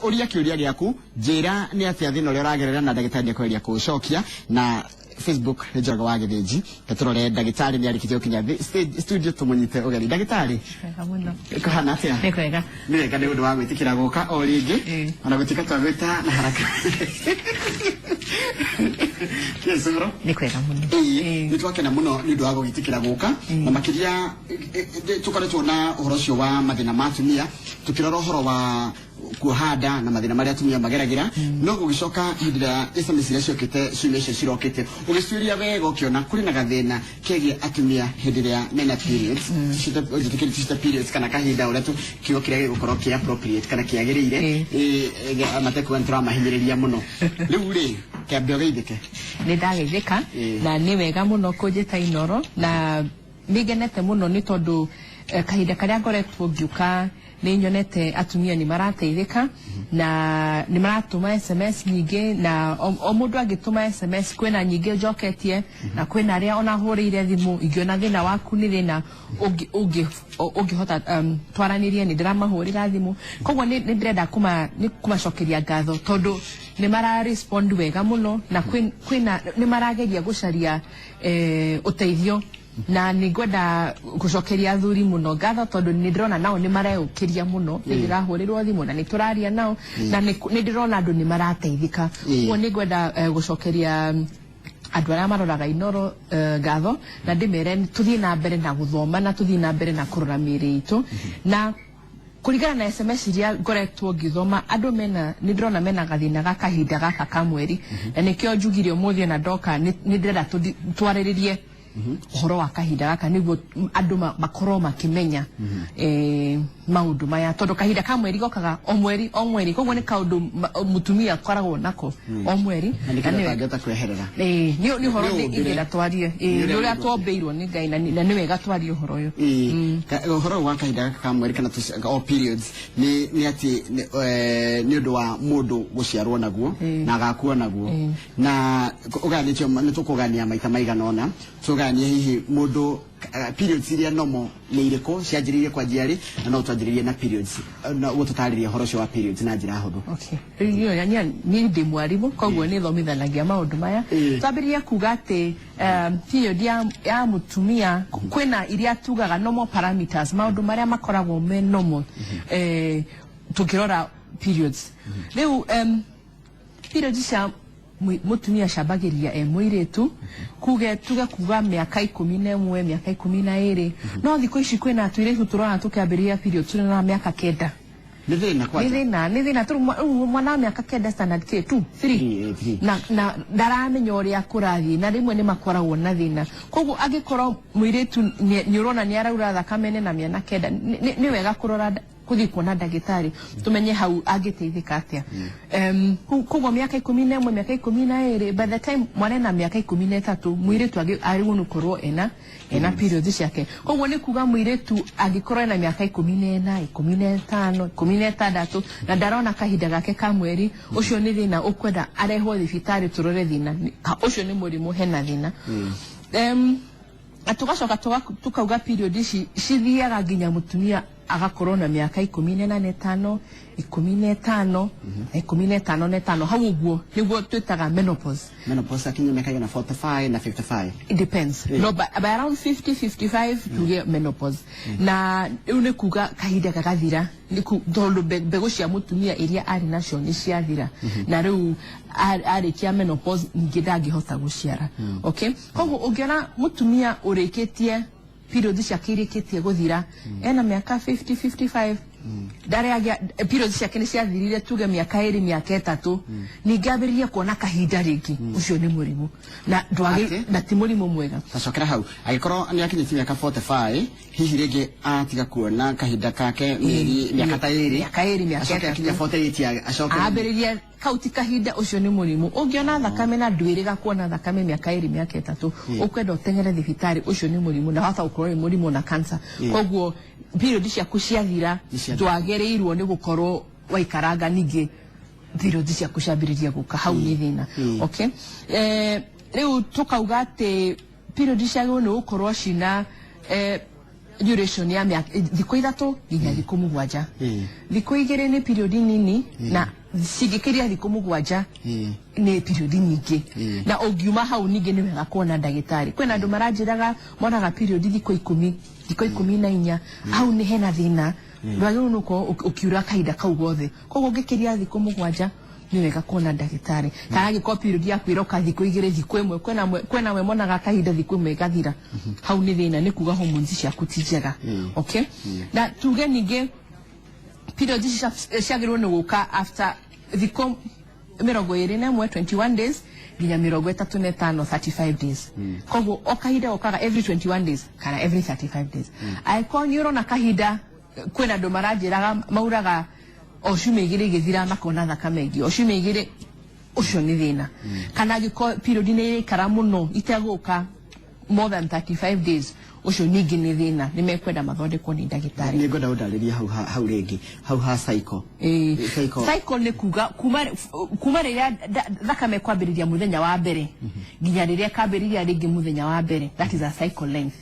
Uria kiuria giaku njira ni atia thina uria uragerera na ndagitari ekweria kucokia na Facebook ni Njoroge wa Githĩnji turore ndagitari ni arikitie kinya studio tumunyite ugeri ndagitari kahana atia ni kwega ni undu wa gwitikira guka o ringi ona gutika twagwita na haraka Yesuro ni kwega muno ni twakena muno ni undu wa gwitikira guka na makiria tukoretwo na uhoro cio wa mathina ma atumia tukirora uhoro wa kuhada na mathina maria atumia mageragira no gugicoka hindira SMS iria ciokite ciumia icio cirokite ugiciuria wega ukiona kuri na gathina kege atumia hindiria mena periods cita periods kana kahinda uria tu kigo kiria gigukorwo ki appropriate kana kiagirire amateku entra mahinyiriria muno riu ri kiambio geithike ni ndageithika na ni wega muno kunjita inoro na nigenete muno ni tondu kahinda karia ngoretwo ngiuka ni nyonete atumia ni marateithika na ni maratuma SMS nyingi na o mundu agituma SMS kwena nyingi njoketie na kwena aria ona hurire thimu ingiona thina waku ni thina ungihota twaranirie ni ndiramahurira thimu koguo ni ndirenda kumacokeria ngatho tondu ni mara respond wega muno na kwena ni marageria gucaria uteithio na nigwenda gucokeria athuri muno ngatho tondu ni ndirona nao ni mareukiria muno ndirahuririrwo thimu na ni turaria nao na ni ndirona andu ni marateithika uguo nigwenda gucokeria andu aria maroraga inoro ngatho na ndimere tuthie na mbere na guthoma na tuthie na mbere na kurora miri itu na kurigana na SMS iria ngoretwo ngithoma andu mena ni ndirona mena gathina gakahinda gaka ka mweri na nikio njugire umuthie na ndoka ni ndirenda twariririe uhoro wa kahinda gaka niguo andu makorwo makimenya maundu maya tondu kahinda ka mweri gokaga o mweri koguo ni kaundu mutumia koragwo nako o mweri na ni ngata kweherera ni uhoro ngira twarie ni uria twombeirwo ni Ngai na ni wega twarie uhoro uyu uhoro wa kahinda gaka ka mweri kana o periods ni ati ni undu wa mundu guciarwo naguo na agakua naguo na uganitio ni tukugania maita maigana ona tuganie hihi mundu periods iria nomo ni iriko cianjiririe kwa jiari na no twanjiririe na periods na gututariria horo cio wa periods na njira huthu iyo yanya ni ndi mwarimu koguo ni thomithanagia maundu maya twambiria kuga ati period ya mutumia kwena iria tugaga normal parameters maundu maria makoragwo me normal tukirora periods riu periods cia mutumia shabagiria mwiritu tuge kuga miaka 11 miaka 12 no thiko ici kwena atwire turona tukiambiria period tuna na miaka 9 ni thina turu mwana miaka 9 standard K2 3 na ndaramenya uria kurathi na rimwe ni makoragwo na thina koguo agikorwo mwiritu ni urona ni araura thakame na miaka 9 ni wega kurora kuthi kuona ndagitari tumenye hau agiteithika atia koguo miaka 11 miaka 12 by the time mwana na miaka 13 mwiritu arigunu korwo ena periods ciake koguo ni kuga mwiritu agikorwo na miaka 14 15 16 na ndarona kahinda gake ka mweri ucio ni thina ukwenda arehwo thibitari turore thina ucio ni murimu hena thina atugacoka tukauga period ici cithiaga nginya mutumia agakorwo na miaka 15 15 hau uguo niguo twitaga menopause akinya miaka na 45 na 55 it depends no by around 50 55 to get menopause na une kuga kahinda gagathira niku tondu mbegu cia mutumia iria ari nacio ni ciathira na riu arikia menopause ngidangihota guciara okay koguo ungiona mutumia urikitie period ciake irikitie guthira ena miaka 50 55 ndareagia period ciake ni ciathirire tuge miaka 2 miaka 3 ningambiriria kuona kahinda ringi ucio ni murimu na ndwagi na ti murimu mwega tacokera hau agikorwo ni akinyitie miaka 45 hihi ringi atiga kuona kahinda kake miaka 2 miaka 48 acoka ambiriria kauti kahinda ucio ni murimu ungiona thakame na ndwiriga kuona thakame miaka 2 miaka 3 ukwenda utengere thibitari ucio ni murimu na hata ukorwo ni murimu na cancer koguo period ciaku ciathira ndwagereirwo ni gukorwo waikaranga ningi period ciaku ciambiriria guka hau ni thina okay riu tukauga ati period ciagu ni gukorwo cina duration ya thikå ithatå nginya thikå må gwanja thikå igä rä nä period nini na cingä ria thikå må gwanja nä period nyingä na å ngiuma hau ningä nä wega kuona ndagätarä kwä andå maranjäraga monaga period thikå 14 hau nä hena thä na ndwagä rwo å kiura kahinda kau gothe koguo ngä kä ria thikå må gwanja nä wega kuona ndagätarä kana gä korwo period yaku ä roka thikå igä rä thikå ĩmwe kwena mwe monaga kahinda thikå ĩmwe ĩgathira hau nä thä na nä kuga hormones ciaku ti njega okay na tuge ningä period ciagä rwo nä gå ka after thikå 21 21 days nginya 35 35 days koguo o kahinda okaga every 21 days kana every 35 days aiko nä å rona kahinda kwena andå maranjäraga mauraga o ciumia igĩrĩ igĩthira makona thakame ĩngĩ o ciumia igĩrĩ ũcio nĩ thĩna kana angĩkorwo period nĩ ĩraikara mũno itegũka more than 35 days ũcio ningĩ nĩ thĩna nĩ mekwenda mathondekwo nĩ ndagĩtarĩ nĩ ngwenda ũndarĩrie hau rĩngĩ hau ha cycle cycle nĩ kuga kuma rĩrĩa thakame kwambĩrĩria mũthenya wa mbere nginya rĩrĩa kambĩrĩria rĩngĩ mũthenya wa mbere that is a cycle length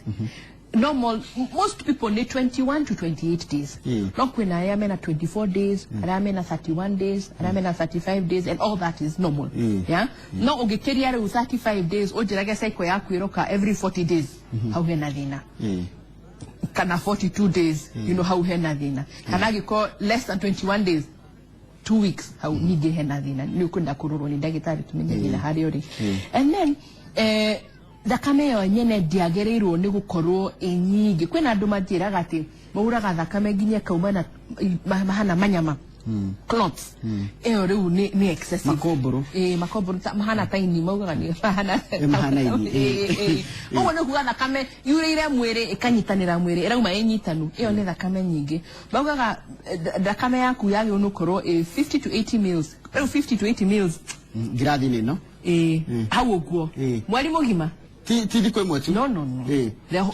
normal most people need 21 to 28 days no kwena aya mena 24 days aya mena 31 days aya mena 35 days and all that is normal yeah no ugekeria rĩu 35 days ojirage cycle yaku iroka every 40 days hau hena thina kana 42 days you know how hena thina kana giko less than 21 days 2 weeks hau nige hena thina ni ukunda kurorwo ni ndagĩtarĩ tumenye thina harĩa ũrĩ and then thakame yo nyene ndiagĩrĩirwo nĩ gũkorwo nyingĩ kwĩna andũ manjĩraga atĩ mauraga thakame nginya kaumana mahana manyama clots ĩyo rĩu nĩ excessive makomboro mahana taini maugaga nĩ mahana ini ũguo nĩ kuga thakame yurĩire mwĩrĩ ĩkanyitanĩra mwĩrĩ ĩrauma ĩnyitanu ĩyo nĩ thakame nyingĩ maugaga thakame yaku yagĩrĩirwo nĩ gũkorwo 50 to 80 mils rĩu 50 to 80 mils ngirathi-inĩ ĩno hau ũguo mweri mũgima ti thikũ ĩmwe tu no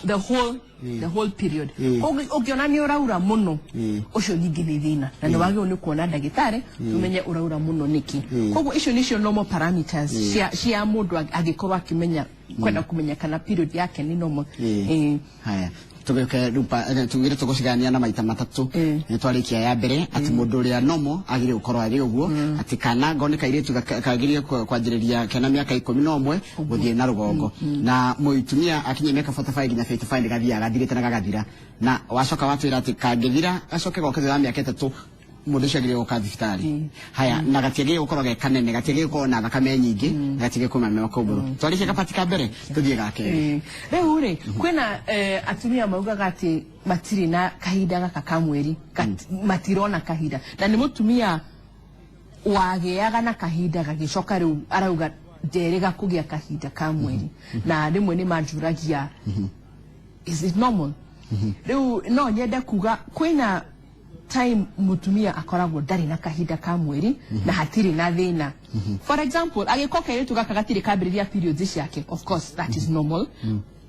the whole period ũngĩona nĩ ũraura mũno ũcio ningĩ nĩ thĩna na nĩ wagĩrĩirwo nĩ kuona ndagĩtarĩ tumenye ũraura mũno nĩkĩ koguo icio nĩcio normal parameters cia mũndũ angĩkorwo akĩmenya kwenda kũmenya kana period yake nĩ normal haya tugire tugũcigania na maita matatũ nĩ twarĩkia ya mbere atĩ mũndũ ũrĩa normal agĩrĩirwo gũkorwo arĩ ũguo atĩ kana ngone kairĩtu kagĩrĩire kwanjĩrĩria kena mĩaka 11 gũthiĩ na rũgongo na mũtumia akinyia mĩaka 45 nginya 55 gathiaga gathirĩte na gagathira na wacoka watwĩra atĩ kangĩthira gacoke goke thutha wa mĩaka 3 mũndũ ũcio agĩrĩirwo gũka thibitarĩ haya na gatiagĩrĩirwo gũkorwo ge kanene gatiagĩrĩirwo gũkorwo na thakame nyingĩ gatiagĩrĩirwo kũmamema komboro twarĩkia gabati ka mbere tũthiĩ gake rĩu rĩ kwĩna atumia maugaga atĩ matirĩ na kahinda gaka ka mweri matirona kahinda na nĩ mũtumia wagĩaga na kahinda gagĩcoka rĩu arauga nderĩga kũgĩa kahinda ka mweri na rĩmwe nĩ manjũragia is it normal rĩu no nyende kuga kwĩna time mutumia akoragwo ndarĩ na kahinda ka mweri na hatirĩ na thĩna for example agĩkorwo kairĩtu gaka gatirĩ kambĩrĩria periods ciake of course that is normal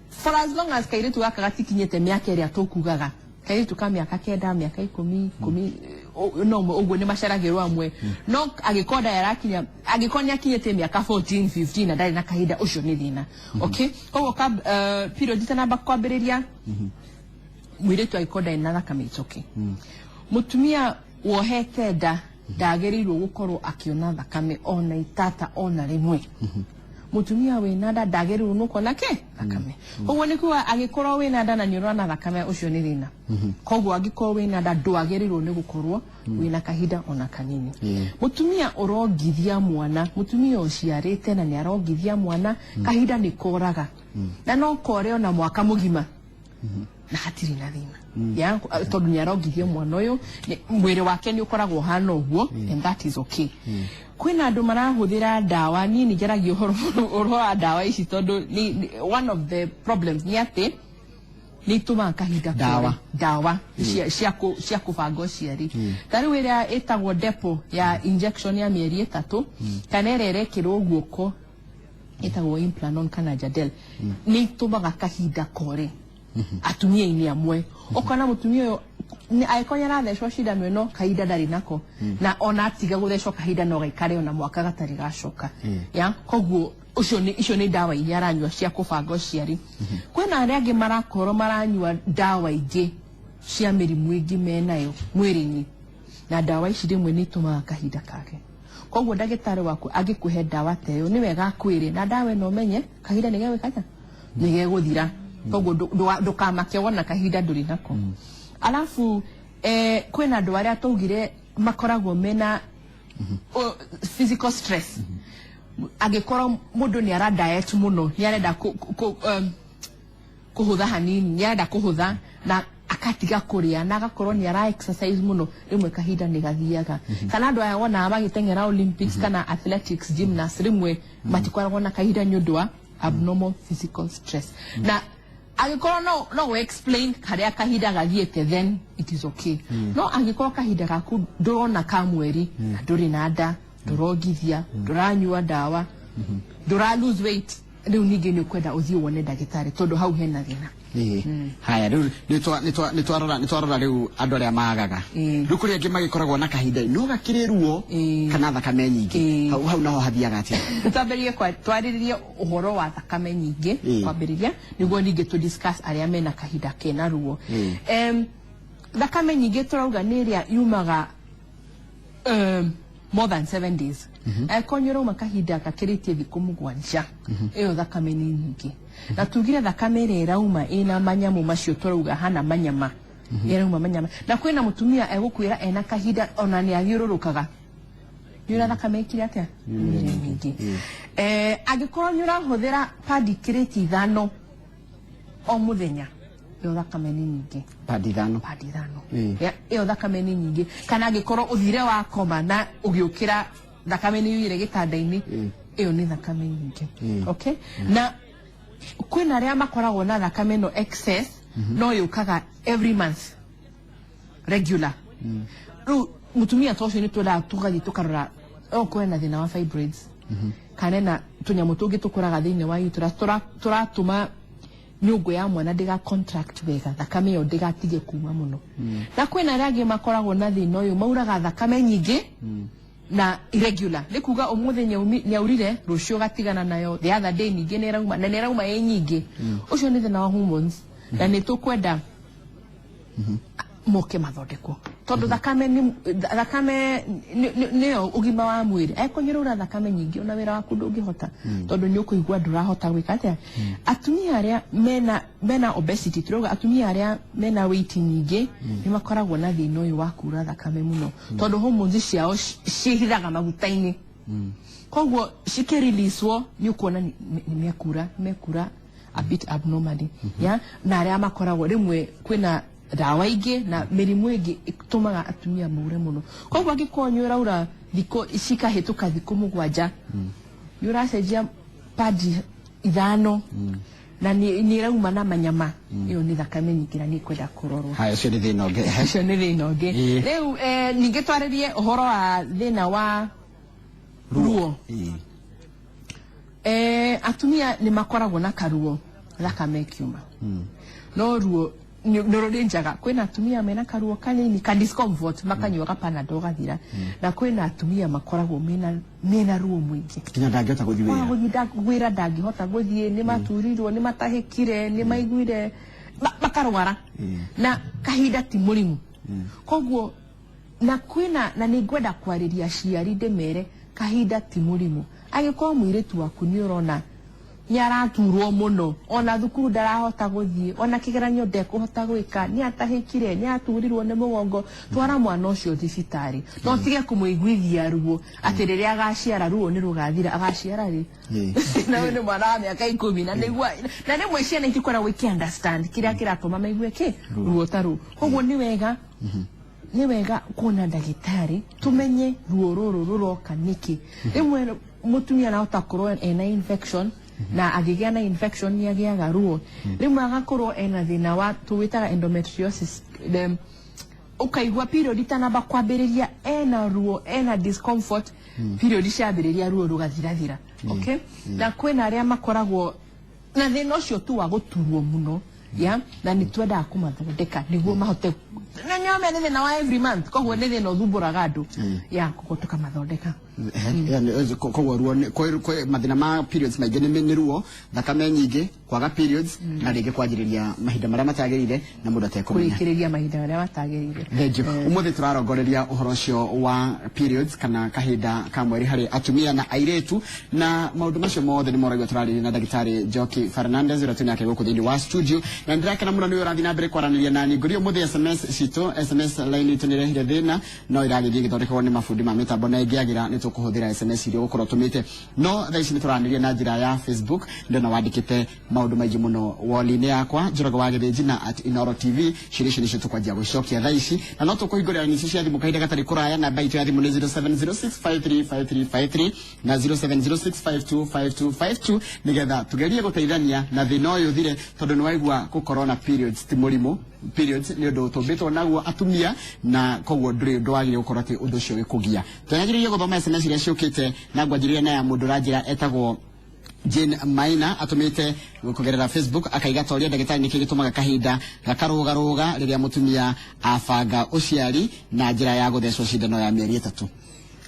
for as long as kairĩtu gaka gatikinyĩte mĩaka ĩrĩa tũkugaga kairĩtu ka mĩaka 9 mĩaka 10 no ũguo nĩ maceragĩrwo amwe no agĩkorwo ndarakinya agĩkorwo nĩ akinyĩte mĩaka 14 15 na ndarĩ na kahinda ũcio nĩ thĩna okay koguo period itanamba kwambĩrĩria mũirĩtu agĩkorwo ndarĩ na thakame it's okay mutumia wohete nda ndagĩrĩirwo gũkorwo akĩona thakame ona itata ona rĩmwe mutumia wĩna nda ndagĩrĩirwo nĩ kuona thakame ũguo nĩ kuga agĩkorwo wĩna nda na nĩ ũrona thakame ũcio nĩ thĩna koguo angĩkorwo wĩna nda ndwagĩrĩirwo nĩ gũkorwo wĩna kahinda ona kanini mutumia ũrongithia mwana mutumia ũciarĩte na nĩ arongithia mwana kahinda nĩ koraga na no kore ona mwaka mũgima na hatirĩ na thĩna ya tondũ nĩ arongithia mwana ũyũ mwĩrĩ wake nĩ ũkoragwo hana ũguo and that is okay kwĩna andũ marahũthĩra ndawa niĩ nĩ njaragia ũhoro wa ndawa ici tondũ one of the problems nĩ atĩ nĩ itũmaga kahinda ndawa cia kũbanga ũciari ta rĩu ĩrĩa ĩtagwo depo ya injection ya mĩeri 3 kana ĩrĩa ĩrekĩrwo guoko ĩtagwo Implanon kana Jadel nĩ itũmaga kahinda kore atumia-inĩ amwe okona mutumia ũyũ agĩkorwo arathecwo cindano ĩno kahinda ndarĩ nako na ona atiga gũthecwo kahinda no gaikare ona mwaka gatarĩ gacoka ya koguo icio ni dawa iria aranyua cia kubanga uciari kwina aria angi marakorwo maranyua dawa ingi cia mirimu ingi menayo mwiri-ini na dawa ici rimwe ni tumaga kahinda kake koguo ndagitari waku agikuhe dawa teyo ni wega akwire na dawa no menye kahinda ni gegwikanya ni geguthira koguo ndukamake wona kahinda nduri nako alafu kwina andu aria tugire makoragwo mena physical stress agikorwo mundu ni ara diet muno ni arenda kuhutha hanini ni arenda kuhutha na akatiga kuria na agakorwo ni ara exercise muno rimwe kahinda ni gathiaga kana andu aya wona magitengera Olympics kana athletics gymnast rimwe matikoragwo na kahinda ni undu wa abnormal physical stress na agikorwo no explain karia kahinda gathiete then it is okay no agikorwo kahinda gaku ndurona ka mweri nduri na nda ndurogithia nduranyua dawa ndura lose weight riu ningi ni kwenda uthie wone ndagitari tondu hau hena thina haya riu ni twarora riu andu aria magaga riu kuri angi magikoragwo na kahinda no gakiriruo kana thakame nyingi hau naho hathiaga atia tutamberie kwa twaririe uhoro wa thakame nyingi kwambiriria niguo ningi tu discuss aria mena kahinda kena ruo thakame nyingi turauga ni iria yumaga more than 7 days konyoro makahinda kakiritie thiku mugwanja iyo thakame ni nyingi na tugire thakame ire irauma ina manyamu macio turauga hana manyama irauma manyama na kwina mutumia egukwira ena kahinda ona ni athiururukaga nyura thakame ikire atia nyingi agikorwo nyura huthira padi kiriti 5 o muthenya iyo thakame ni nyingi padi 5 iyo thakame ni nyingi kana agikorwo uthire wa koma na ugiukira thakame ni yire gitanda-ini iyo ni thakame nyingi okay na kwina aria makoragwo na thakame no excess no yukaga every month regular mutumia tocio ni twenda tugathi tukarora kwena thina wa fibroids kana na tunyamu tungi tukuraga thiini wa uterus turatuma nyungu ya mwana ndiga contract wega thakame yo ndigatige kuma muno na kwina aria angi makoragwo na thina uyu mauraga thakame nyingi na irregular ni kuga umuthi nyaurire rucio gatigana nayo the other day ningi ni rauma na ni rauma nyingi ucio ni thina wa hormones na ni tukwenda moke mathondekwo tondu thakame niyo ugima wa mwiri ekonyerura thakame nyingi ona wira waku ndungihota tondu ni ukuigua ndurahota gwika atia atumia aria mena obesity turoga atumia aria mena weight nyingi ni makoragwo na thina uyu wa kura thakame muno tondu hormones ciao cihithaga maguta-ini koguo cikireleasewo ni ukuona ni mekura a bit abnormally na aria makoragwo rimwe kwina dawa ingi na mirimu ingi itumaga atumia maure muno koguo angikorwo uraura thiko cikahituka thiku mugwanja uracenjia padi 5 na ni rauma na manyama iyo ni thakame nyingi na ni kwenda kurorwo haya cio ni thina ungi riu ningi twaririe uhoro wa thina wa ruo atumia ni makoragwo na karuo thakame kiuma no ruo norodenjaga kwina atumia mena karuo kanini ka discomfort makanyuaga panadol gathira na kwina atumia makoragwo mena ruo mwingi kinya ndangihota guthira ndangihota guthie ni maturirwo ni matahikire ni maiguire makarwara na kahinda ti murimu koguo na kwina na ni ngwenda kwariria ciari ndemere kahinda ti murimu agikorwo mwiritu waku ni urona nyaraturwo muno ona thukuru ndarahota guthie ona kigeranio ndekuhota gwika ni atahikire ni aturirwo ni mugongo twara mwana ucio thibitari no tige kumuiguithia ruo ati riria agaciara ruo ni rugathira agaciara ri na we ni mwana wa miaka 10 na nigua na ni mwe ciana itikoragwo understand kiria kiratuma maigue ki ruo taru koguo ni wega kuona ndagitari tumenye ruo ruru ruroka niki rimwe mutumia nahota korwo ena infection na agigia na infection ni agiaga ruo rimwe agakorwo ena thina wa tuwitaga endometriosis ukaigua period itanamba kwambiriria ena ruo ena discomfort period ciambiriria ruo rugathirathira okay na kwena aria makoragwo na thina ucio tu wa guturwo muno na ni twenda kumathondeka niguo mahote na nyome nĩ thĩna wa every month koguo nĩ thĩna ũthumbũraga andũ ya koguo tũkamathondeka koguo ruo kwĩ mathĩna ma periods maingĩ nĩ ruo thakame nyingĩ kwaga periods na rĩngĩ kwanjĩrĩria mahinda marĩa matagĩrĩire na mũndũ atekũmenya kũrĩkĩrĩria mahinda marĩa matagĩrĩire. Thengiũ. Ũmũthĩ tũrarongoreria ũhoro ũcio wa periods kana kahinda ka mweri harĩ atumia na airĩtu na maũndũ macio mothe nĩ moragio tũrarĩrĩria na ndagĩtarĩ Njoki Fernandez ũrĩa twĩnake gũkũ thĩinĩ wa studio na ndĩrakena mũno nĩ ũrathiĩ na mbere kwaranĩria na niĩ ngũrio ũmũthĩ SMS citũ SMS line itũ nĩrehire thĩna no ĩragĩthiĩ gĩthondekwo nĩ mabundi ma mĩtambo na ĩngĩagĩra nĩ tũkũhũthĩra SMS iria gũkorwo tũmĩte no thaa ici nĩ tũranĩria na njĩra ya Facebook ndona wandĩkĩte maũndũ maingĩ mũno wall-inĩ yakwa Njoroge wa Gĩthĩnji na @Inoro TV ciĩrĩ icio nĩcio tũkwanjia gũcokia thaa ici na no tũkũhingũrĩra nicio cia thimũ kahinda gatarĩ kũraya namba itũ ya thimũ nĩ 0706535353 na 0706525252 nĩgetha tugerie gũteithania na thĩna ũyũ thire tondũ nĩ waigua gũkorwo na periods ti mũrimũ periods nĩ ũndũ tũmbĩtwo naguo atumia na koguo ndũrĩ ũndũ wagĩrĩire gũkorwo atĩ ũndũ ũcio wĩkũgia twagĩrĩire gũthoma SMS iria ciũkĩte na ngwanjĩrĩria na ya mũndũ ranjĩra etagwo Jane Maina atumite kugerera Facebook akaiga toria ndagĩtarĩ nĩkĩ gĩtũmaga kahinda gakarũgarũga rĩrĩa mũtumia abanga ũciari na njĩra ya gũthecwo cindano ya mĩeri 3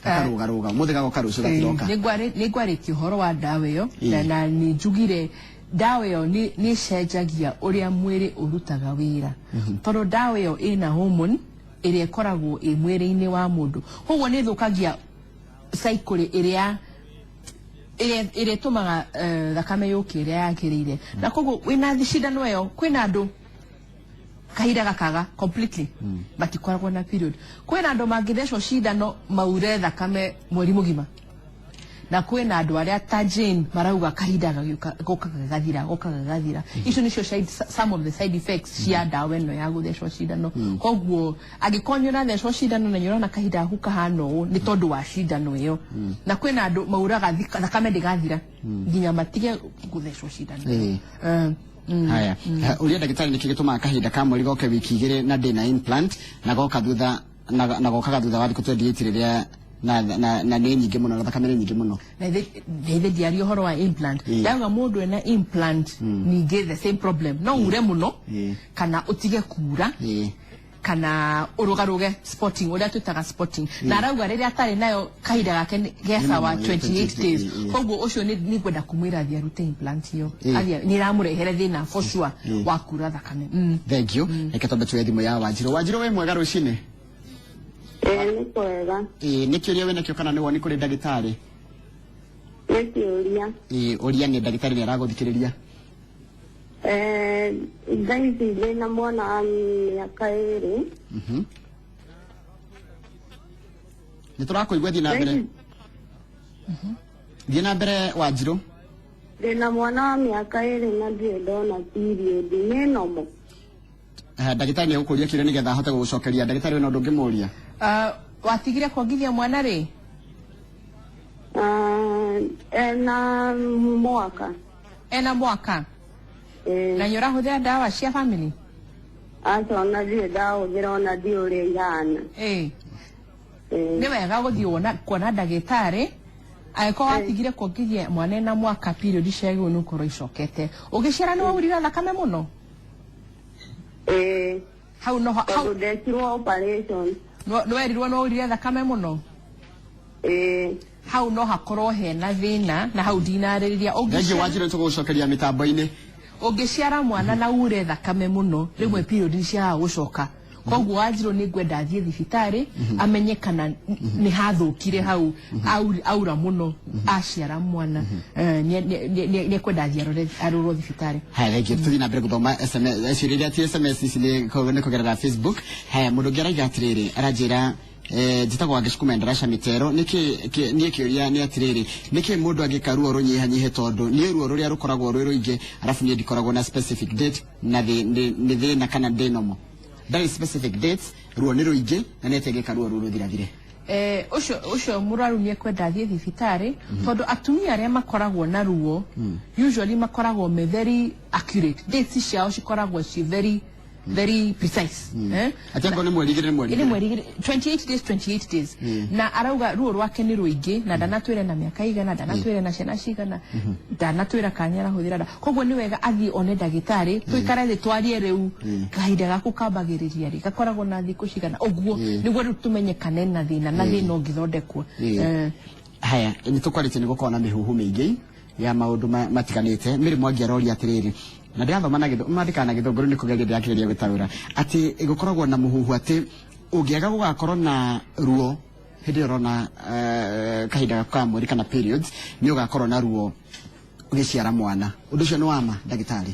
gakarũgarũga mũthĩ gago karucio gatiroka nĩ ngwarĩtie ũhoro wa ndawa ĩyo na nĩ njugire ndawa ĩyo nĩ cenjagia ũrĩa mwĩrĩ ũrutaga wĩra tondũ ndawa ĩyo ĩna hormone ĩrĩa ĩkoragwo ĩ mwĩrĩ-inĩ wa mũndũ koguo nĩ thũkagia cycle ĩrĩa ĩtũmaga thakame yũke ĩrĩa yagĩrĩire na koguo wĩna cindano ĩyo kwĩna andũ kahinda gakaga completely matikoragwo na period kwĩna andũ mangĩthecwo cindano maure thakame mweri mũgima na kwĩna andũ arĩa ta Jane marauga kahinda gũkagathira icio nĩcio some of the side effects cia ndawa ĩno ya gũthecwo cindano koguo angĩkorwo ũrathecwo cindano na nĩũrona kahinda gaku kahana ũũ nĩ tondũ wa cindano ĩyo na kwĩna andũ mauraga thakame ndĩgathira nginya matige gũthecwo cindano haya ũrĩa ndagĩtarĩ nĩkĩ gĩtũmaga kahinda ka mweri goke wiki 2 na ndĩ na implant na goka thutha na gokaga thutha wa thikũ 28 rĩrĩa na nĩ nyingĩ mũno na thakame nĩ nyingĩ mũno na ithe ndiaria ũhoro wa implant ndauga mũndũ ena implant ningĩ the same problem no ure mũno kana ũtige kura kana ũrũgarũge spotting ũrĩa twĩtaga spotting na arauga rĩrĩa atarĩ nayo kahinda gake gesa wa 28 days koguo ũcio nĩ ngwenda kũmwĩra thiĩ arute implant ĩyo nĩ ĩramũrehere thĩna for sure wa kura thakame. Thank you. Reke twambe tuoye thimũ ya Wanjirũ wĩ mwega rũcinĩ? Nĩ kwega. Nĩ kĩũria wĩna kĩo kana nĩ woni kũrĩ ndagĩtarĩ? Nĩ kĩũria. Ũria nĩ ndagĩtarĩ nĩ aragũthikĩrĩria. Thaa ici ndĩna mwana wa mĩaka 2. Nĩ tũrakũigua thiĩ na mbere. Thiĩ na mbere Wanjirũ. Ndĩna mwana wa mĩaka 2 na ndirĩ ndona period nĩ nomo. Ndagĩtarĩ nĩ agũkũria kĩrĩa nĩgetha ahote gũgũcokeria ndagĩtarĩ wĩna ũndũ ũngĩmũria. Watigire kuongithia mwana rĩ? Ena mwaka. Na nĩ ũrahũthĩra ndawa cia family? Aca ona ndirĩ ndahũthĩra ona ndi ũrĩa ihana. Nĩ wega gũthiĩ kuona ndagĩtarĩ angĩkorwo watigire kuongithia mwana ena mwaka period ciagĩrĩirwo nĩ gũkorwo icokete. Ũgĩciara nĩ waurire thakame mũno? Hau ndekirwo operation. Nĩ werirwo nĩ waurire thakame mũno? Hau no hakorwo hena thĩna na hau ndinarĩrĩria Thengiũ Wanjirũ tũgũcokeria mĩtambo-inĩ. Ũngĩciara mwana na ure thakame mũno rĩmwe period ciaga gũcoka koguo Wanjirũ nĩ ngwenda athiĩ thibitarĩ amenye kana nĩ hathũkire hau aura mũno aciara mwana nĩ kwenda athiĩ arorwo thibitarĩ. Haya rĩngĩ tũthiĩ na mbere gũthoma SMS rĩrĩa ti SMS ici nĩ kũgerera Facebook. Haya mũndũ ũngĩ arauga atĩrĩrĩ aranjĩra njĩtagwo Angĩcukuma Ndaraca Mĩtero niĩ kĩũria nĩ atĩrĩrĩ nĩkĩ mũndũ angĩka ruo rũnyihanyihe tondũ nĩ ruo rũrĩa rũkoragwo rwĩ rũingĩ arabu niĩ ndikoragwo na specific date na nĩ thĩna kana ndĩ nomo. That is specific dates ruo nĩ rũingĩ na nĩ atengeka ruo rũrũ thirathire. Ũcio mũrwaru nĩ ekwenda athiĩ thibitarĩ tondũ atumia arĩa makoragwo na ruo usually makoragwo me very accurate dates ciao cikoragwo ci very very precise atango ni mweri gire 28 days na arauga ruo rwake ni ruingi na ndanatwire na miaka igana ndanatwire na ciana cigana ndanatwira kanyara huthira da koguo ni wega athi one ndagitari twikare thi twarie riu kahinda gaku kambagiriria ri gakoragwo na thiku cigana uguo niguo tumenye kanena thina na thina ngithondekwo haya ni tukwarite ni gukona mihuhu mingi ya maundu matiganite mirimu angiarori atiriri na ndathoma na mandikana githunguru ni kugeria ndiakiriria gutaura ati igukoragwo na muhuhu ati ungiaga gugakorwo na ruo hindi rona kahinda ka mweri kana periods ni ugakorwo na ruo ugiciara mwana undu cio ni wama ndagitari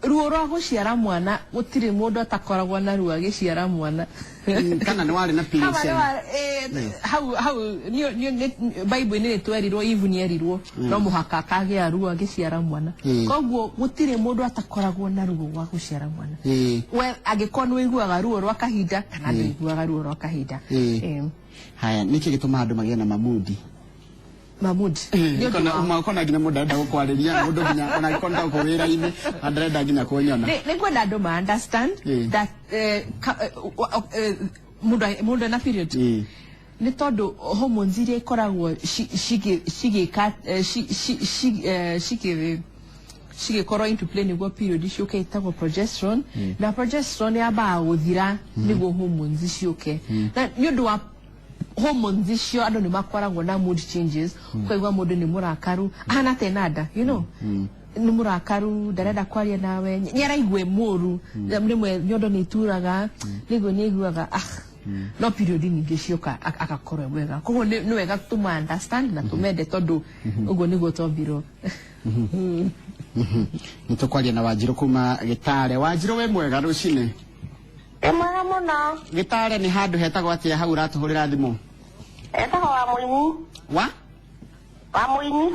ruo rwa guciara mwana gutiri mundu atakoragwo na ruo agiciara mwana kana ni wari na periods how ni Bible ni twerirwo Eve ni erirwo no muhaka kagia ruo agiciara mwana koguo gutiri mundu atakoragwo na ruo rwa guciara mwana we agikorwo iguaga ruo rwa kahinda kana ndiguaga ruo rwa kahinda haya niki gituma andu magia na mamudi Mahmud kona gina muda nda gukwariria mundu ginya ona konda ko wira ini andrenda ginya kunyona ni kwenda andu ma understand that mundu na period ni tondu hormones iria ikoragwo shigikorwo into play niguo period ciuke itagwo progesterone na progesterone yambaga guthira niguo hormones ciuke na ni undu wa hormones icio andu ni makoragwo na mood changes kwaigwa mundu ni murakaru ana tenada you know ni murakaru ndarenda kwaria nawe nyaraigwe muru rimwe nyondo ni turaga nigo niguaga no period ningi cioka akakorwo wega koguo ni wega tuma understand na tumende tondu uguo niguo tombiro nitukwaria na Wanjiru kuma Gitare. Wanjiru we mwega rucine mwega muno Gitare ni handu hetagwo atia hau ratuhurira thimu etagwo wa Muini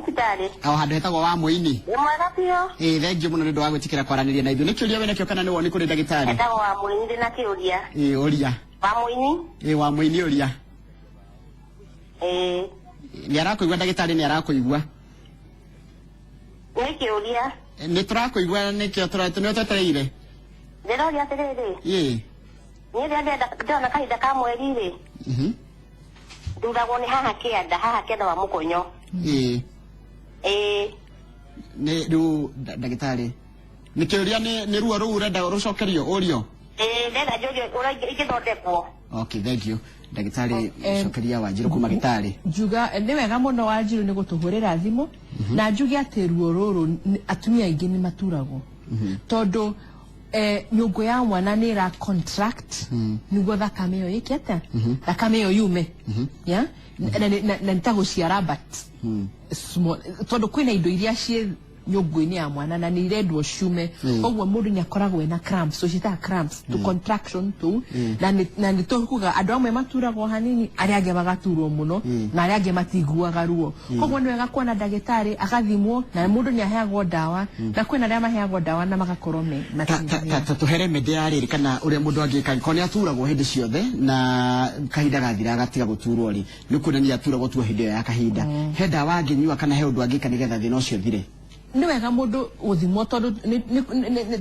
Gitare handu hetagwo wa Muini mwega pio thengiu muno nindu wa gwitikira kwaraniria na ithuĩ nĩ kĩũria wĩna kĩo kana nĩ woni kũrĩ ndagĩtarĩ etagwo wa Muini ndĩna kĩũria ũria wa Muini wa Muini ũria nĩ arakũigua ndagĩtarĩ nĩ arakũigua nĩ kĩũria nĩ tũrakũigua nĩkĩo twetereire ndĩroria atĩrĩrĩ niĩ ndĩrona kahinda ka mweri rĩ nduragwo nĩ haha kĩanda wa mũkonyo nĩ rĩu ndagĩtarĩ nĩ kĩũria nĩ ruo rũu ũrenda rũcokerio ũrio ndĩrenda njũrie ũrĩa ingĩthondekwo okay thank you ndagĩtarĩ cokeria Wanjiru kuma Gitare njuga nĩ wega mũno Wanjiru nĩ gũtũhũrĩra thimũ na njuge atĩ ruo rũrũ atumia aingĩ nĩ maturagwo tondu nyũngũ ya mwana nĩ ra contract niguo thakame ĩyo ĩkĩte thakame ĩyo yume ya na nĩtagũciara but tondu kwĩna indo iria ciĩ nyũngũ-inĩ ya mwana na nĩ irendwo ciume koguo mũndũ nĩ akoragwo ena cramps so citaga cramps to contraction tu na nĩ tũkuga andũ amwe maturagwo hanini arĩa angĩ magaturwo mũno na arĩa angĩ matiguaga ruo koguo nĩ wega kuona ndagĩtarĩ agathimwo na mũndũ nĩ aheagwo ndawa na kwĩna arĩa maheagwo ndawa na magakorwo tũhere mende ya rĩrĩ kana ũrĩa mũndũ angĩka angĩkorwo nĩ aturagwo hĩndĩ ciothe na kahinda gathira agatiga gũturwo rĩ nĩ kuonania aturagwo tu hĩndĩ ĩyo ya kahinda he ndawa angĩnyua kana he ũndũ angĩka nĩgetha thĩna ũcio thire ni wega mundu uthimwo tondu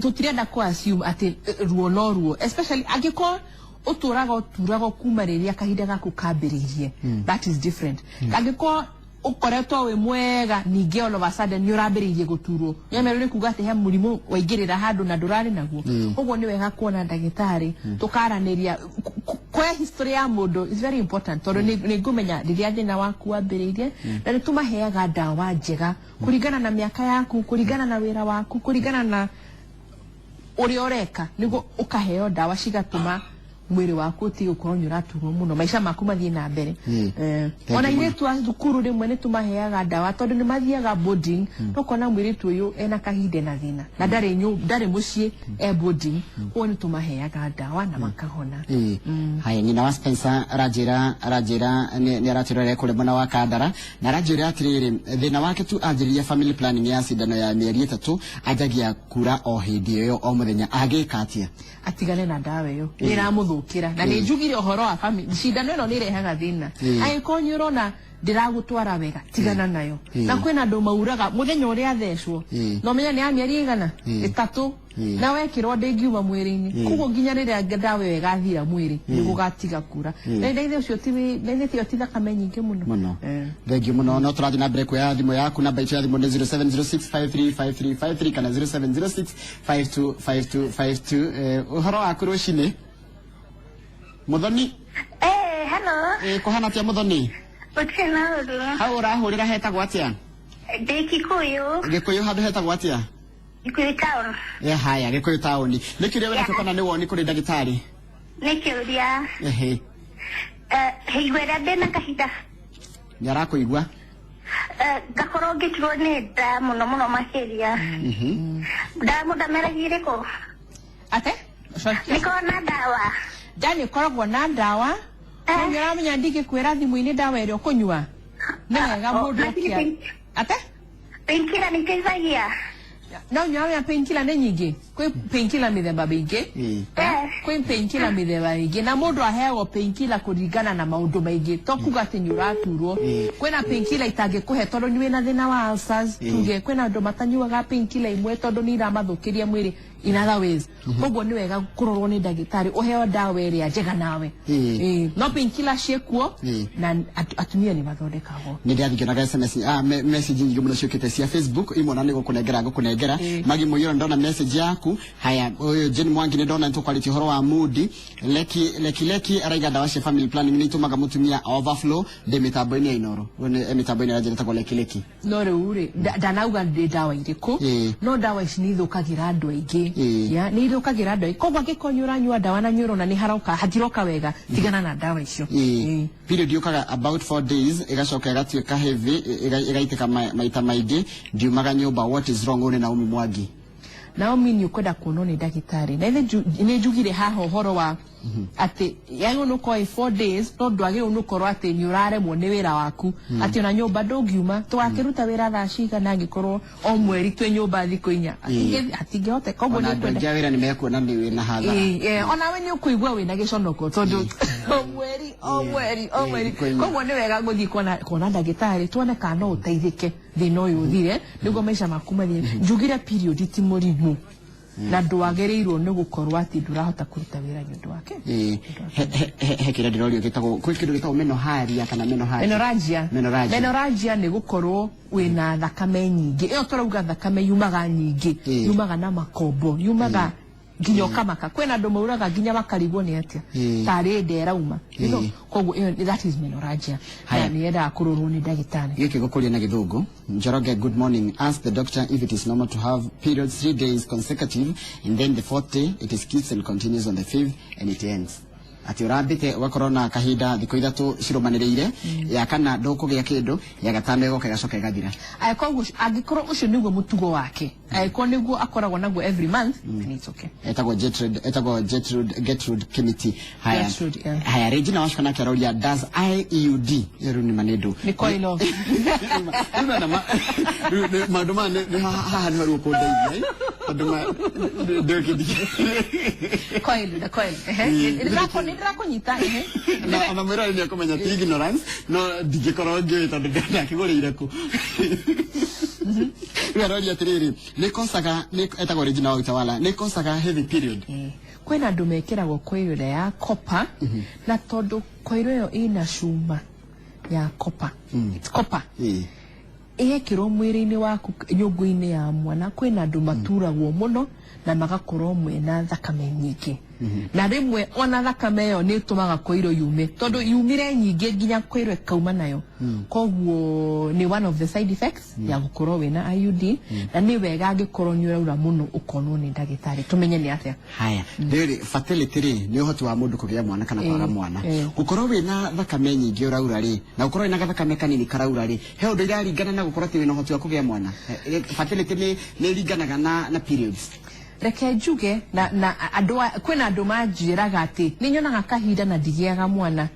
tutirenda ku assume ati ruo no ruo especially agiko uturaga kuma riria kahinda gaku kambiririe that is different agiko ukoretwo we mwega ninge all of a sudden ni urambiririe guturwo nyamero ni kuga ati he murimu waingirira handu na ndurari naguo uguo ni wega kuona ndagitari tukaraniria kwa history ya mundu is very important tondu ni ngumenya riria thina waku wambiririe na ni tumaheaga ndawa njega kuringana na miaka yaku kuringana na wira waku kuringana na uria ureka niguo ukaheo ndawa cigatuma mwiri waku ti ukorwo ni uraturwo muno maisha maku mathie na mbere ona ile tu thukuru rimwe ni tumaheaga ndawa tondu ni mathiaga boarding tukona mwiri tu uyu ena kahinde na thina na ndari mucie boarding uo ni tumaheaga ndawa na makahona haya nyina wa Spencer rajira ni aratirore kule mwana wa Kandara na rajira atiriri thina wake tu anjiriria family planning ya cindano ya mieri 3 ajagia kura o hindi iyo o muthenya agika atia atigane na ndawa iyo niramuthu na ni njugire uhoro wa family cindano ino ni rehaga thina agiko nyurona ndiragutwara wega tigana nayo na kwina andu mauraga muthenya uria athecwo no menya ni ya mieri igana 3 na wekirwo ndingiuma mwiri-ini kugo nginya riria ndawa ĩyo ĩgathira mwiri nĩ gũgatiga kura na ithe ũcio ti thakame nyingĩ mũno. Thengiũ mũno. No tũrathiĩ na mbere kuoya thimũ yaku. Namba itũ ya thimũ nĩ 0706535353 kana 0706525252. Ũhoro waku rũcinĩ Muthoni? Hello. Kũhana atĩa Muthoni? Ũkena ũru. Hau ũrahũrĩra hetagwo atĩa? Ndĩ Kikuyu. Gĩkũyũ handũ hetagwo atĩa? Kikuyu town. Haya, Gĩkũyũ taũni. Nĩ kĩrĩa wĩra kana nĩ woni kũrĩ ndagĩtarĩ? Nĩ kĩũria. Hĩndĩ ĩrĩa ndĩna kahinda. Nĩ arakũigua? Ngakorwo ngĩturwo nĩ nda mũno makĩria. Nda mũndameragia ĩrĩkũ? Ate? Nĩkorwo na ndawa. Nda nĩ ĩkoragwo na ndawa. Nĩ ũramenya ndingĩkwĩra thimũ-inĩ ndawa ĩrĩa ũkũnyua. Nĩ wega mũndũ ũkĩa. Ate? Painkiller nĩ ĩteithagia. No nyoya painkiller nĩ nyingĩ. Kwĩ painkiller mĩthemba mĩingĩ. Kwĩ painkiller mĩthemba mĩingĩ na mũndũ aheagwo painkiller kũringana na maũndũ maingĩ. To kuga atĩ nĩ ũraturwo. Kwĩna painkiller itangĩkũhe tondũ nĩ wĩna thĩna wa ulcers. Tuge kwĩna andũ matanyuaga painkiller imwe tondũ nĩ iramathũkĩria mwĩrĩ in other ways. Koguo nĩ wega kũrorwo nĩ ndagĩtarĩ ũheo ndawa ĩrĩa njega nawe. No painkiller ciĩkuo na atumia nĩ mathondekagwo. Nĩ ndĩrathikĩraga SMS message nyingĩ mũno ciũkĩte cia Facebook. Imwe na nĩ gũkũnengera Magi Mũiyũro ndona message yaku. Haya, Jane Mwangi nĩ ndona nĩtũkwarĩtie ũhoro wa mood. Leki araiga ndawa cia family planning nĩ itũmaga mũtumia overflow ndĩ mĩtambo-inĩ ya Inooro. Mĩtambo-inĩ ya njĩra tagwo Leki. No rĩu rĩ ndanauga ndĩ ndawa irĩkũ. No ndawa ici nĩ ithũkagĩra andũ aingĩ. Nĩ ithũkagĩra andũ aingĩ. Koguo angĩkorwo nĩ ũranyua ndawa na nĩũrona nĩ hatiroka wega tigana na ndawa icio. Period yũkaga about 4 days ĩgacoka ĩgatuĩka heavy ĩgaitĩka maita maingĩ ndiumaga nyũmba. What is wrong one Naomi Mwangi? Naomi nĩ ũkwenda kuonwo nĩ ndagĩtarĩ na nĩ njugire haha ũhoro wa atĩ yagĩrĩirwo nĩ gũkorwo 4 days no ndwagĩrĩirwo nĩ gũkorwo atĩ nĩ ũraremwo nĩ wĩra waku atĩ ona nyũmba ndũngiuma tũgakĩruta wĩra thaa cigana angĩkorwo o mweri twĩ nyũmba thikũ 4 hatingĩhoteka. Koguo nĩ kwenda wĩra nĩ mekuona nĩ wĩna hathara. Onawe nĩ ũkũigua wĩna gĩconoko tondũ o mweri. Koguo nĩ wega gũthiĩ kuona ndagĩtarĩ tuone kana no ũteithĩke thĩna ũyũ ũthire nĩguo maica maku mathiĩ. Njugire period ti mũrimũ na ndwagĩrĩirwo nĩ gũkorwo atĩ ndũrahota kũruta wĩra nĩ ũndũ wake. He kĩrĩa ndĩrorio gĩtagwo kwĩ kĩndũ gĩtagwo menoharia kana menorrhagia. Menorrhagia nĩ gũkorwo wĩna thakame nyingĩ. Ĩyo tũrauga thakame yumaga nyingĩ, yumaga na makombo, yumaga nginya ũkamaka. Kwĩna andũ mauraga nginya makarigwo nĩ atĩa tarĩ ndera uma. Koguo that is menorrhagia. Na nĩ yendaga kũrorwo nĩ ndagĩtarĩ. Gĩkĩ gũkũria na Gĩthũngũ. Njoroge, good morning. Ask the doctor if it is normal to have periods 3 days consecutive and then the 4th day it skips and continues on the 5th and it ends. Ati urambite ugakorwo na kahinda thikũ 3 cirumanĩrĩire ya kana ndũkũgĩa kĩndũ ya gatano ĩgoka ĩgacoka ĩgathira. Angĩkorwo ũcio nĩguo mũtugo wake angĩkorwo nĩguo akoragwo naguo every month then it's okay. Etagwo Gertrude Kimiti. Haya Regina washikana kĩaroria does IUD yeru ni manendo ni koilo maduma ne haha ni haruko ndai maduma ndokidi koilo ndĩrakũnyita na mwĩra nĩ akomenya ti ignorance no ndingĩkorwo ngĩũĩ tondũ ndakĩgũrĩire ku. Rĩaroria atĩrĩrĩ nĩ kosaga etagwo Regina wa Utawala nĩ kosaga heavy period. Kwĩna andũ mekĩragwo koiro ya copper na tondũ koiro ĩyo ĩna cuma ya copper. It's copper. Ĩgekĩrwo mwĩrĩ-inĩ waku nyũngũ-inĩ ya mwana. Kwĩna andũ maturagwo mũno na magakorwo mwena thakame nyingĩ. Na rĩmwe ona thakame ĩyo nĩ ĩtũmaga koiro yume tondũ yumire nyingĩ nginya koiro ĩkauma nayo. Koguo nĩ one of the side effects ya gũkorwo wĩna IUD na nĩ wega angĩkorwo nĩ ũraura mũno ũkonwo nĩ ndagĩtarĩ tumenye nĩ atĩa. Haya rĩrĩ fertility rĩ nĩ ũhoti wa mũndũ kũgĩa mwana kana kwaga mwana. Gũkorwo wĩna thakame nyingĩ ũraura rĩ na gũkorwo wĩna thakame kanini karaura rĩ he ũndũ iraringana na gũkorwo atĩ wĩna ũhoti wa kũgĩa mwana. Fertility nĩ ĩringanaga na periods. Reke njuge na kwĩna andũ manjĩraga atĩ nĩ nyonaga kahinda na ndigĩaga mwana.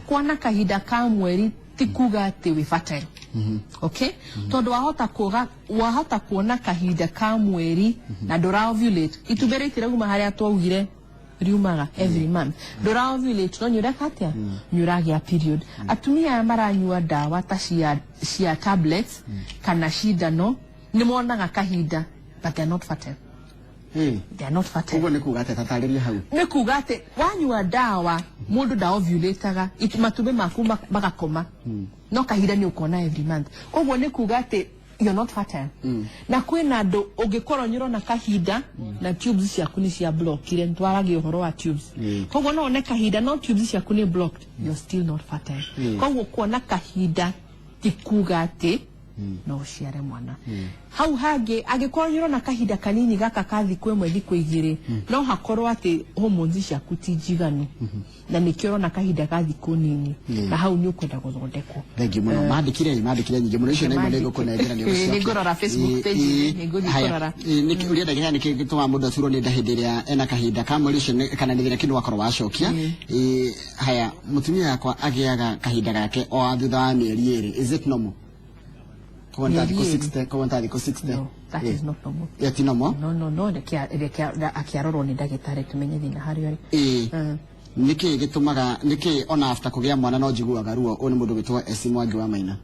Kuona kahinda ka mweri ti kuga atĩ wĩ fertile. Okay? Tondũ wahota kuona kahinda ka mweri na ndũra ovulate. Itumbĩ rĩtirauma harĩa twaugire riumaga every month. Ndũra ovulate no nyũreka atĩa? Nyũragĩa period. Atumia maranyua ndawa ta cia tablets kana cindano nĩ monaga kahinda but they are not fertile. they are not fertile. Ugo niku gate tatariria hau. Niku gate wanyua dawa mundu da ovulataga itumatume maku magakoma. No kahinda ni ukona every month. Ugo niku gate you're not fertile. Na kwina ndo ungikoro nyiro na kahinda na tubes ciaku ni cia block ile ntwarage uhoro wa tubes. Koguo no one kahinda no tubes ciaku ni blocked, you're still not fertile. Koguo kuona kahinda tikuga ati no ciare mwana. Hau hage agikoro nyiro na kahinda kanini gaka kathi kwemwe thiku igiri no hakorwo ati hormones ciaku ti njiganu na nikiro na kahinda kathi kunini na hau ni ukwenda guthondekwo. Thank you muno mandikire nyingi muno icio nimo ndego kunengera ni ucio. Ni ngorora Facebook page ni ngorora. Niki uria ndagira niki gituma mundu acuro ni ndahindiria ena kahinda ka mweri ucio kana nithira kindu wakorwo wacokia. Haya mutumia yakwa agiaga kahinda gake o thutha wa mieri eri, is it normal? Kwa ntadi ko 60. No, that is not normal. Yeti normal? No, akiarorwo ni ndagitari tumenye thina hari ori. Niki gitumaga niki ona after kugia mwana no njiguaga ruo oni mundu gitwa Esi Mwangi wa Maina.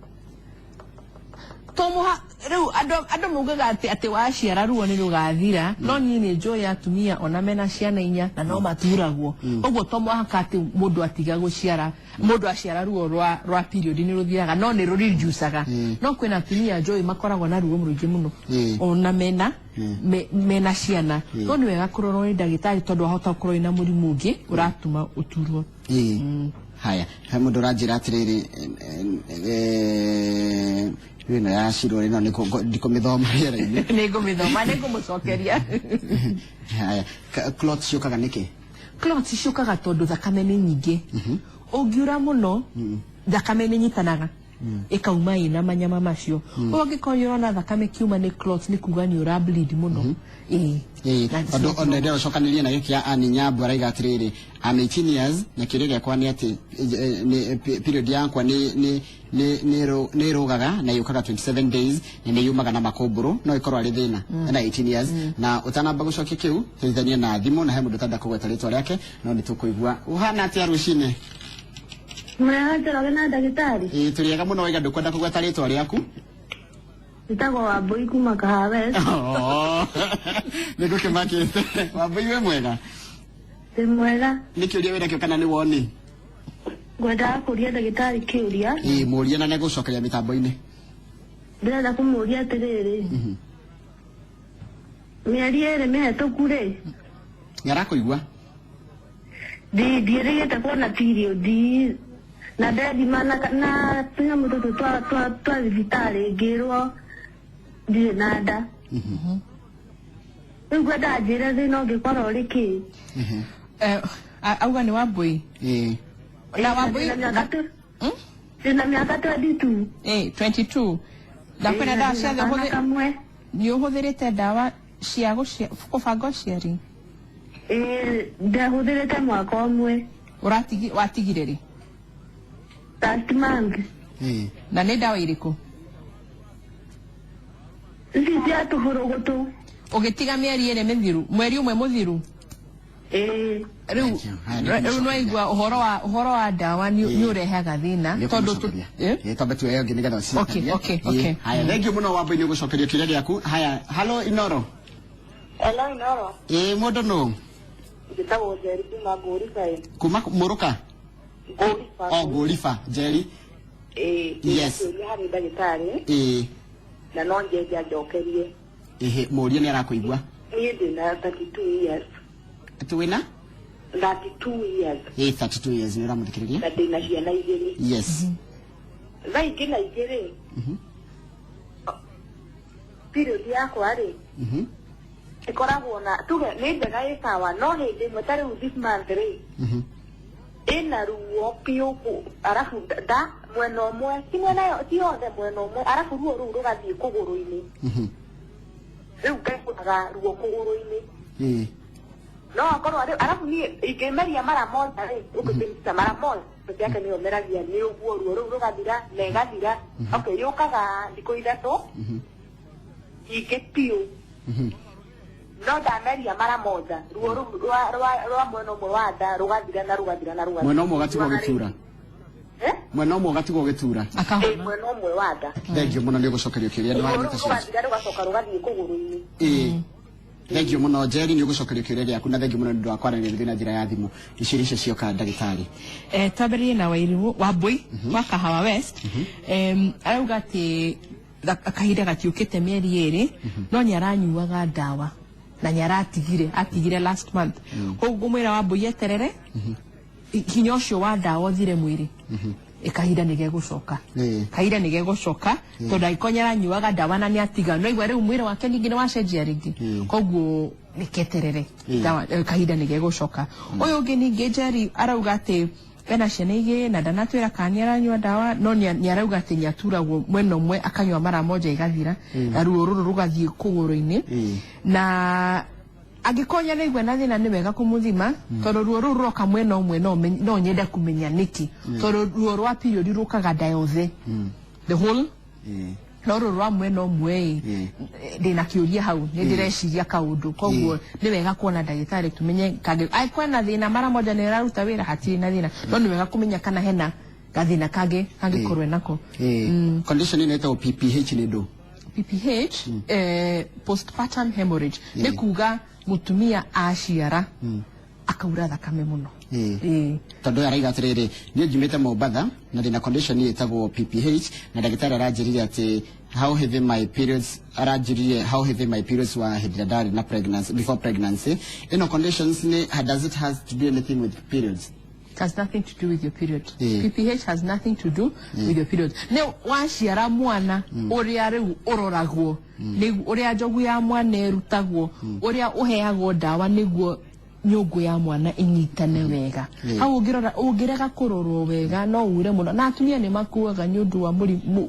Tomuha riu ando mugaga ati waciara ruo ni rugathira no ni joy atumia ona mena ciana inya na no maturagwo. Oguo tomuha kati mundu atiga guciara mundu aciara ruo rwa period ni ruthiraga no ni reducaga. No kwina atumia joy makoragwo na ruo murugi muno ona mena ciana. No ni wega kurorwo ni ndagitari tondu ahota kurwo ina murimu ungi uratuma uturwo. Haya mundu ranjira atiriri wina ya shiro rino ndiko mithoma riera-ini. Nigo mithoma nigo mucokeria. Haya clots ciukaga niki? Clots ciukaga tondu thakame ni nyingi. Ungiura muno thakame ni nyitanaga. Ikauma ina manyama macio. Ungikorwo na thakame kiuma ni clots ni kuga ni ura bleed muno. Ondo ndero cokanirie na giki ani nyambu araiga atiriri am 18 years na kireria kwa ni ati period yakwa ni rogaga na yukaga 27 days ni yumaga na makomburu no ikorwo ari thina na 18 years na utanamba gucokia kiu tuithanie na thimu na he mundu tada kugweta ritwa riake no ni tukuigua uhana ati arucine mwana na ndagitari turiega muno waiga ndukwenda kugweta ritwa riaku Nitago Wambui kuma Kahawe. Niko kimakite. Wambui we mwega? Ti mwega. Niki uria wira kio kana ni woni? Gwenda kuria ndagitari kiuria. Muria na negucokeria mitambo-ini. Ndĩrenda kũmũria atĩrĩrĩ. Mĩeri ĩrĩ mĩhetũku rĩ. Nĩarakũigua? Ndiĩrĩgĩte kuona period na ndethima na tũnyamũ tũtũ twa thibitarĩ ngĩrwo ndirĩ na nda. Rĩu ngwenda njĩre thĩna ũngĩkorwo ũrĩ kĩ? Auga nĩ Wambui? Na Wambui ndĩna mĩaka 22. 22. Ndakwĩra ndawa ciothe nĩ ũhũthĩrĩte ndawa cia kũbanga ũciari? Ndahũthĩrĩte mwaka ũmwe. Watigire rĩ? Last month. Na nĩ ndawa irĩkũ? Ici cia tũbũrũgũtũ. Ũgĩtiga mĩeri ĩrĩ mĩthiru, mweri ũmwe mũthiru? Rĩu no igua ũhoro wa ndawa nĩ ũrehaga thĩna tondu tombe tu yeye nginya gathasi. Okay. Haya thengi muno Wambui ni gucokeria kiria giaku. Haya hello Inoro. Hello Inoro. Mundu no. Nditagwo Njeri kuma Ngũriba. Kuma Mũrũka? Ngũriba. Ngũriba Njeri. Yes. Hari ndagitari. Na no njeja njokerie. Mũria nĩ arakũigua? Niĩ ndĩna 32 years. Tuwina? 32 years. 32 years ni uramuthikiriria? Na ndĩna ciana igĩrĩ. Yes. Thaingĩ na igĩrĩ. Period yakwa rĩ. Ikoragwo na tuge nĩ njega ĩ sawa no hĩndĩ ĩmwe ta rĩu this month rĩ. Ina ruo piu arafu da mwena ũmwe ti mwena ti yothe mwena ũmwe arafu ruo rũu rũgathiĩ kũgũrũ-inĩ. Rĩu ngaiguaga ruo kũgũrũ-inĩ. No akorwo arafu niĩ ingĩmeria mara moja rĩ ũkĩmĩruta mara moja peke yake nĩyo meragia nĩ ũguo ruo rũu rũgathira na ĩgathira. Okay yũkaga thikũ ithatũ ingĩ piu. No ndameria mara moja ruo rwa mwena ũmwe wa nda rũgathira na rũgathira na rũgathira. Mwena ũmwe ũgatigwo gĩtura? Mwena ũmwe ũgatigwo gĩtura? Mwena ũmwe wa nda. Thengiũ mũno nĩ ũgũcokerio kĩrĩa nĩ wanyita ciaku. Rũgathira rũgacoka rũgathiĩ kũgũrũ-inĩ. Thank you muno Jerry ni ugucokeria kiuria giaku na thank you muno ndu akwaranĩria na njĩra ya thimũ iciricio cioka ndagĩtarĩ twambĩrĩrie na Wairimu Wambui wa Kahawa West arauga atĩ akahinda gatiũkĩte mĩeri 2 no nĩaranyuaga ndawa na nĩaratigire last month koguo mwĩra Wambui eterere hinya ũcio wa ndawa ũthire mwĩrĩ ikahinda nĩgegũcoka kahinda nĩgegũcoka tondũ aikonyera nyuaga ndawa na nĩatiga no igwa rĩu mwĩrĩ wake ningĩ nĩwacenjia rĩngĩ koguo nĩketerere ndawa kahinda nĩgegũcoka ũyũ ũngĩ ningĩ Jerry arauga atĩ ena ciana igĩrĩ na ndanatwĩra kana nĩaranyua ndawa no nĩarauga atĩ nĩaturagwo mwena ũmwe akanyua mara moja igathira na ruo rũrũ rũgathiĩ kũgũrũ-inĩ na agikonya nĩigua na thĩna nĩ wega kũmũthima tondũ ruo rũrũ roka mwena ũmwe no nyende kũmenya nĩkĩ tondũ ruo rwa period rũkaga diothe the whole no rũrũ rwa mwena ũmwe ndĩna kĩũria hau nĩ ndĩreciria kaũndũ koguo nĩ wega kuona ndagĩtarĩ tumenye kwĩna thĩna mara moja nĩ ĩraruta wĩra hatirĩ na thĩna no nĩ wega kũmenya kana hena gathĩna kangĩ angĩkorwo nako condition ĩno ĩtagwo PPH nĩ ndũ PPH postpartum hemorrhage nĩ kuga mutumia aciara akaura thakame muno tondu araiga atiriri ni njumite Mombatha na ndina condition ĩtagwo PPH na ndagĩtarĩ aranjĩrire ati how heavy my periods were hĩndĩ na pregnancy before pregnancy ino conditions ni does it has to do anything with periods? It has nothing to do with your period. PPH has nothing to do with your period. Now, waciara mwana uria riu uroragwo ni uria njogu ya mwana erutagwo uria uheagwo ndawa niguo nyũngũ ya mwana inyitane wega hau ungirega kurorwo wega no ure muno na atumia ni makuaga nĩ ũndũ wa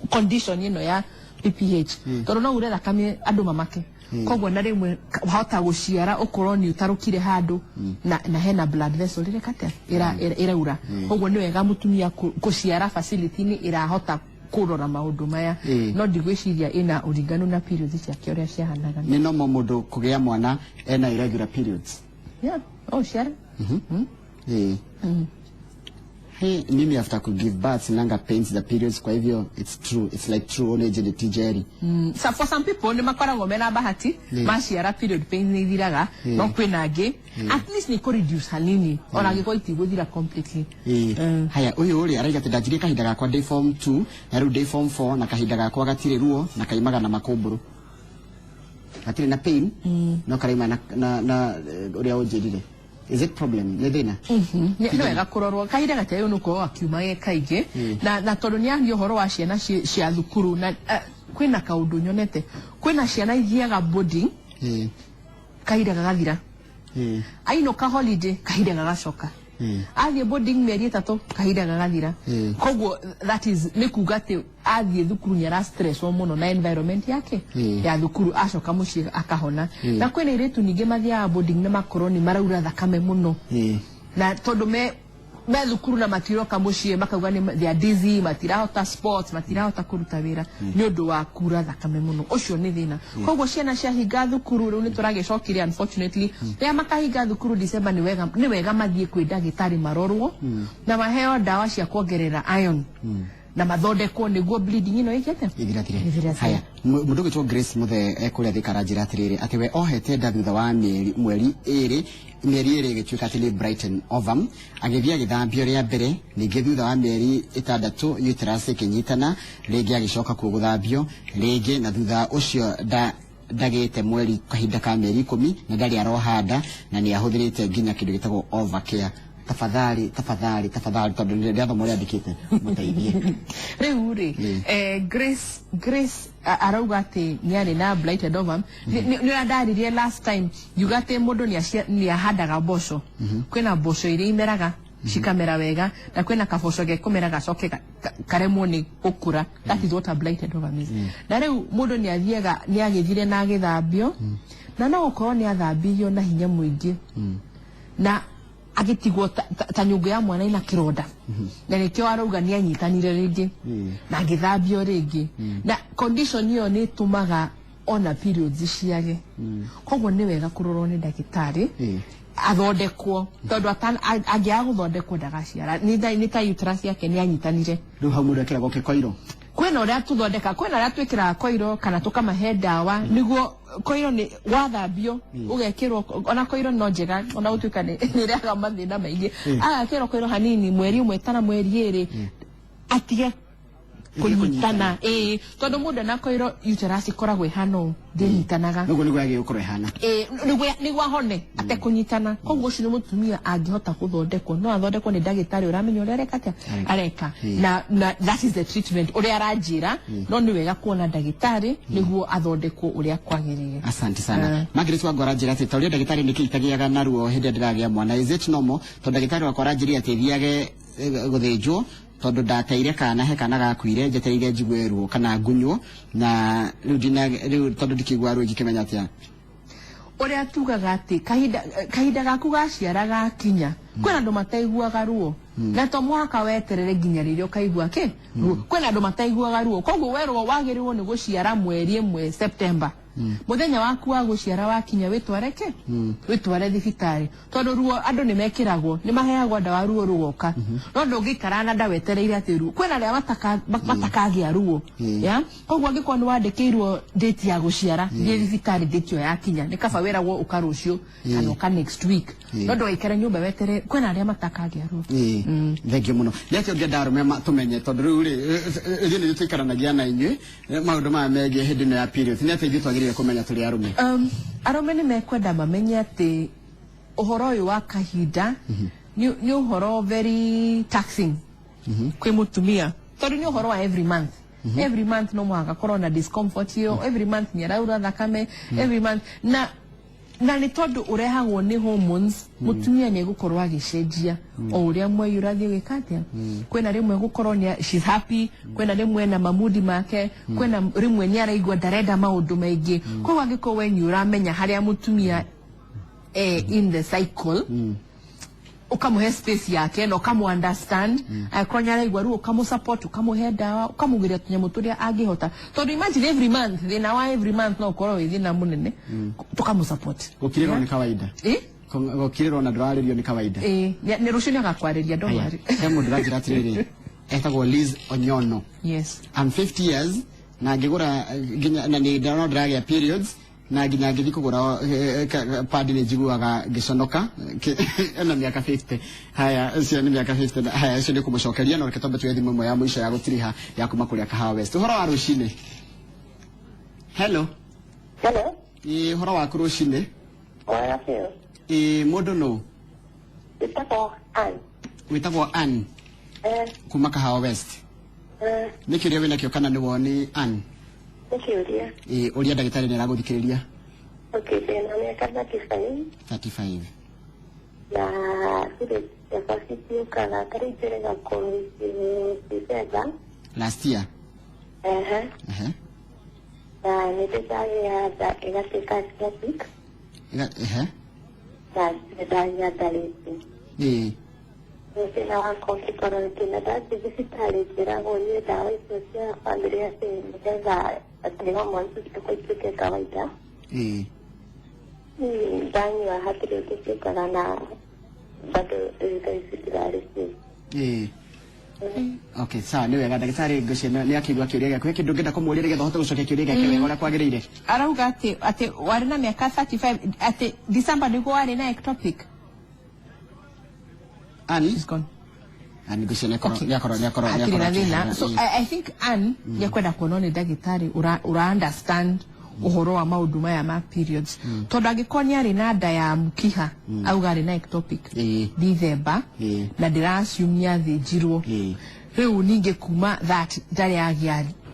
condition ĩno ya PPH tondũ no ure thakame andũ mamake koguo na rĩmwe wahota gũciara ũkorwo nĩ ũtarũkire handũ na hena blood vessel rĩrĩa kate ĩraura koguo nĩ wega mũtumia gũciara facility-inĩ ĩrahota kurora maundu maya no ndigwiciria ina uringanu na periods ciake uria ciahanaga ni no mũndũ kũgĩa mwana ena irregular periods share Hey, mimi after could give birth nanga pains the periods kwa hivyo it's like true only je tijeri so for some people ni makoragwo mena bahati maciara period pains ni thiraga no kwina angĩ at least ni ko reduce hanini ona ngĩko itigũthira completely haya uyu uri araiga tindajire kahinda gakwa day form 2 na rĩu day form 4 na kahinda gakwa gatirĩ ruo na kaimaga na makũmbũrũ gatirĩ na pain no karaima na uria ũnjĩrire. Is it problem? Nethina. No wega kurorwo kahinda gatayo nuko akiuma kaingĩ na tondũ nĩ ario horo wa ciana cia thukuru na kwĩna kaũndũ nyonete kwĩna ciana ithiaga boarding kahinda gagathira ainũka holiday kahinda gagacoka athiĩ boarding mĩeri 3 kahinda gagathira koguo that is nĩ kuga atĩ athiĩ thukuru nĩ ara stress mũno na environment yake ya thukuru acoka mũciĩ akahona na kwĩna airĩtu ningĩ mathiaga boarding na makorwo nĩ maraura thakame mũno na tondũ me thukuru na matiroka mũciĩ makauga nĩ they are dizzy matirahota sports matirahota kũruta wĩra nĩ ũndũ wa kura thakame mũno ũcio nĩ thĩna koguo ciana ciahinga thukuru rĩu nĩ tũragĩcokire unfortunately rĩrĩa makahinga thukuru December nĩ wega mathiĩ kwĩ ndagĩtarĩ marorwo na maheo ndawa cia kuongerera iron na mathondekwo nĩguo bleeding ĩno ĩkĩte haya mũndũ gĩtwo Grace Muthe ekũrĩa thikara njĩra atĩrĩrĩ atĩ we ohete nda thutha wa mweri 2 mĩeri 2 ĩgĩtuĩka atĩ nĩ Brighton ovum agĩthiĩ agĩthambio rĩa mbere ningĩ thutha wa mĩeri 6 uterus ĩkĩnyitana rĩngĩ agĩcoka kuo gũthambio rĩngĩ na thutha ũcio ndagĩte mweri kahinda ka mĩeri 10 na ndarĩ arohanda na nĩ ahũthĩrĩte nginya kĩndũ gĩtagwo Ovacare tafadhali tondũ nĩndĩratho mũrĩa andĩkĩte mũteithie rĩu rĩ Grace arauga atĩ nĩarĩ na blighted ovum nĩ ndaririe last time yuga atĩ mũndũ nĩ ahandaga mboco kwĩna mboco iria imeraga cikamera wega na kwĩna kaboco gekũmera gacoke karemwo nĩ gũkũra that is what a blighted ovum is na rĩu mũndũ nĩ agĩthire na agĩthambio na no gũkorwo nĩ athambirio na hinya mũingĩ na agitigwo ta nyũngũ ya mwana ina kĩronda na nĩkĩo arauga nĩ anyitanire rĩngĩ na agĩthambio rĩngĩ na condition ĩyo nĩ ĩtũmaga ona periods ciage koguo nĩ wega kũrorwo nĩ ndagĩtarĩ athondekwo tondũ angĩaga gũthondekwo ndagaciara nĩ ta uterus yake nĩ anyitanire rĩu hau mũndũ ekĩragwo kĩkoiro kwena uria tuthondeka kwena aria twikira koiro kana tukamahe dawa niguo koiro ni wathambio ugekirwo ona koiro no njega ona utuika ni riaga mathina maingi agakirwo koiro hanini mweri umwe tana mweri eri atige kunyitana tondu mundu na koiro uterus ikoragwo ihano ndinyitanaga nugo niguo agiukorwo ihana niguo hone ate kunyitana koguo ucio ni mutumia angihota guthondekwo no athondekwo ni ndagitari uramenya uria areka na that is the treatment uria aranjira no ni wega kuona ndagitari niguo athondekwo uria kwagirire. Asante sana Margaret Wangũ aranjira ati toria ndagitari nikitagiaga naruo hindi ndiragia mwana is it normal to ndagitari wakwa aranjira ati thiage guthinjwo tondu ndateire kana he kana gakwire njeteire njigwe ruo kana ngunywo na riu tondu ndikigwa ruo ngikimenya atia uria tugaga ati kahinda gaku gaciara gakinya kwena andu mataiguaga ruo na to mwaka weterere nginya ririo kaigua kwena andu mataiguaga ruo koguo werwo wagirirwo ni guciara mweri 1 September muthenya waku wa guciara wakinya witware thibitari tondu ruo andu ni mekiragwo ni maheagwo ndawa ruo rugoka no ndungikara na ndawetereire ati ruo kwena ria matakagia ruo ya koguo angikwa ni wandikirwo date ya guciara ni thibitari date yo yakinya ni kaba weragwo ukarucio kana uka next week no ndungikara nyumba wetere kwena ria matakagia ruo thengio muno leti ndia ndarume tumenye tondu riu ri ni tuikaranagia na inywe maundu ma mege hindi ya period ni ati twagirire kumenya tuli arume arume ni mekwenda mamenye ati uhoro uyu wa kahinda ni uhoro very taxing kwi mutumia tondu ni uhoro wa every month no mwaka corona discomfort yo every month ni araura thakame every month na ni tondu urehagwo ni hormones mutumia ni gukorwa gicenjia o uria mwei urathie gikatia kwena rimwe gukorwo ni she's happy kwena rimwe na mamudi make kwena rimwe ni araigwa ndarenda maundu maingi kwa angiko wenyu uramenya haria mutumia in the cycle ukamuhe space yake no kamu understand akonya araigwa ruo kamu support ukamuhe dawa ukamugiria tunyamu turia angihota tondu imagine every month thina wa every month no korwo thina munene tukamu support gukiriro ni kawaida gukiriro na ndwaririo ni kawaida ni rucio ni agakwariria ndwari mundu ndajira atiriri etagwo Liz Onyono. Yes, I'm 50 years na ngigura ginya na ni ndano ndiragia periods na ginya ngithi kugura padi ni jiguaga giconoka na miaka 50 haya cio ni miaka 50 haya cio ni kumucokeria no reketombe twethi mwe ya mwisho ya gutiriha ya kuma kuria Kahawa West horo wa rucine. Hello horo wa rucine Oya fio mundu no witagwo Ann kuma Kahawa West nikiria wina kio kana ni woni Ann nikiuria uria ndagitari ni araguthikiriria. Okay, then I'm 35 na sile ya fasiti ukala karibere ga December last year na nitetaye ya da egatika static na nitetaye ya daliti Nitena wakonki korona na dati visitali kirago nye dawa isosia familia se niteza atliwa mwansu kitukoituke kawaida ndani wa hatiri kusikala na bado ikaisitirari okay sawa ni wega ndagitari ngocena ni akigwa kiuria gakwe kindu ngenda kumuuria getha hote gucokia kiuria gake wega uria kwagirire arauga ati wari na miaka 35 ati December niguo wari na ectopic Annie is gone and ngocena yakoro so I think Anne yakwenda kuona ni ndagitari ura understand uhoro wa maundu maya ma periods tondu angikonia ari na nda ya mukiha auga ari na ectopic December na ndirasumia thinjirwo riu ninge kuma that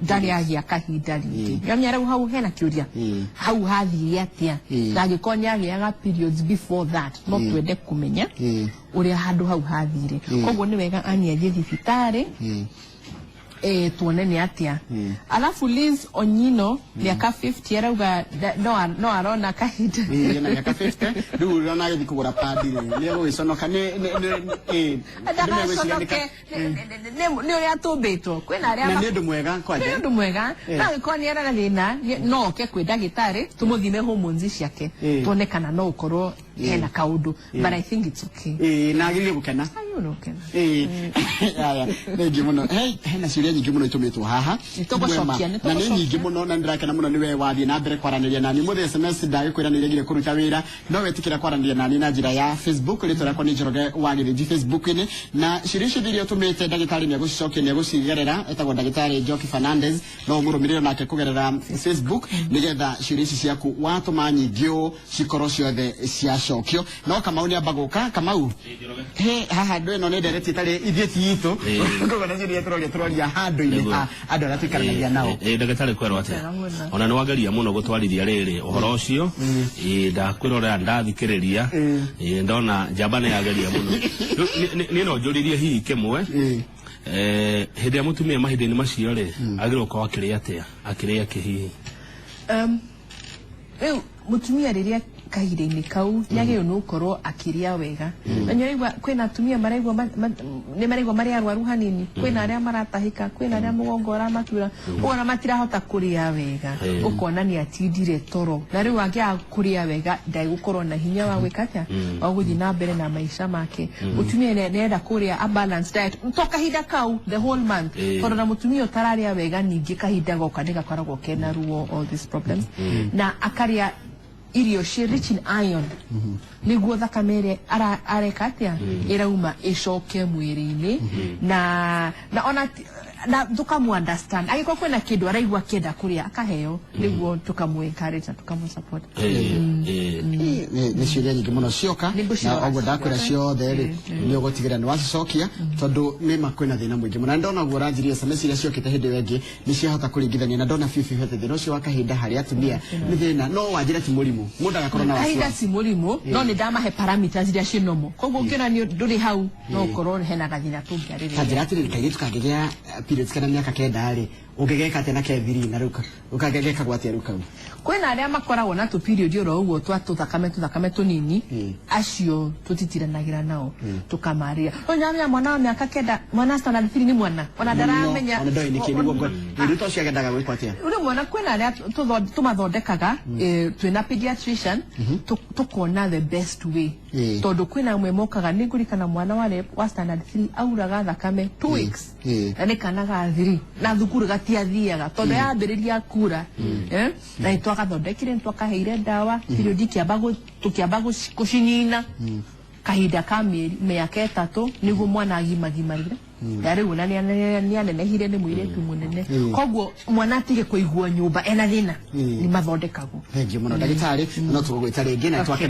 ndari agia kahinda ringi yamya rau hau hena kiuria hau hathire atia angikonia agiaga periods before that no twende kumenya uria handu hau hathire koguo ni wega ania thie thibitari tuone ni atia alafu Liz Onyino miaka 50 arauga no arona kahinda na miaka 50 ndu rona agithi kugura padi ni gugiconoka ni uria atumbitwo kwina aria ni ndu mwega kwaje ndu mwega na ngikoni ara thina no ke kwi ndagitari tumuthime hormones ciake tuone kana no ukorwo hena kaundu but I think it's okay na agili gukena ayuno kena aya thengi muno hena ciuria nyingi muno itumitwo haha na ni nyingi muno na ndirakena muno niwe wathie na mbere kwaraniria nani muthe SMS ndagikwira ni regire kuruta wira no wetikira kwaraniria nani na njira ya Facebook ri turakwa ni Njoroge wagithiji Facebook ni na ciuria cirio tumite ndagitari ni agucokia ni agucigerera etagwo ndagitari Joki Fernandez no murumiriro nake kugerera Facebook nigetha ciuria ciaku watuma nyingio cikoro ciothe cia cokio no Kamau ni ambaguka Kamau haha ndo no nende reti tare ithieti yitu ngogona ciuria turoria handu-ini andu aria tuikaranagia nao ndagitari kwero atia ona ni wagaria muno gutwarithia riri uhoro ucio ndakwirora ndathikiriria ndona njamba ni yagaria muno ni no njuririe hihi kimwe hede mutumia mahide ni macio ri agiro kwa akiria atia akiria kihihi mutumia riria kahide-ini kau nyage no korwo akiria wega na nyoigwa kwina atumia maraigwa ni maraigwa mari arwaru hanini kwina aria maratahika kwina aria mugongo uramakura ona matirahota kuria wega ukona ni atindire toro na riu angia kuria wega ndai gukorwo na hinya wa gwikatia wa guthi na mbere na maisha make mutumia nenda kuria a balanced diet ntoka hida kau the whole month toro na mutumia utararia wega ningi kahinda goka ndigakoragwo kena ruo all these problems na akaria irio rich in iron niguo thakame arekatia irauma icoke mwiri-ini na ona na tukamu understand agiko kwena kindu araigwa kenda kuria akaheo niguo tukamu encourage na tukamu support ni ciuria nyingi muno cioka na ogwo ndakwira ciothe ri ni ugotigira ni wacicokia tondu ni makwina thina mwingi muno ndona guo ranjirie SMS iria ciokite hindi wengi ni ciahota kuringithania na ndona fifi hete thina ucio wakahinda hari atumia ni thina no wanjira ti murimu mundu agakorwo na wasiwasi kahinda si murimu no ni ndamahe parameters iria cinomo koguo ngiona ni nduri hau no korwo hena gathina tungiarire kanjira atiri kagitu kagigia periods kana miaka kenda ri ungegeka tena kethiri na ruka ukagegeka gwatia ruka kwena aria makoragwo na tu period oro uguo tuthakame tunini acio tutitiranagira nao tukamaria onyamya mwana wa miaka kenda mwana standard 3 ni mwana ona daramenya ona ndoi ni kindu ngo iruto cia gendaga gwikwatia uri mwana kwena aria tumathondekaga twina pediatrician tukona the best way tondu kwena mwe mokaga ningurikana mwana wa standard 3 auraga thakame 2 weeks na nikanaga 3 na thukuru gatiathiaga tondu yambiriria kura na itwagathondekire twakaheire ndawa period tukiamba gucinina kahinda ka miaka 3 niguo mwana agimagimarire yari una ni anenehire ni mwiritu munene koguo mwana atige kuigua nyumba ena thina ni mathondekagwo thengi muno ndagitari no tugwita ringi na twake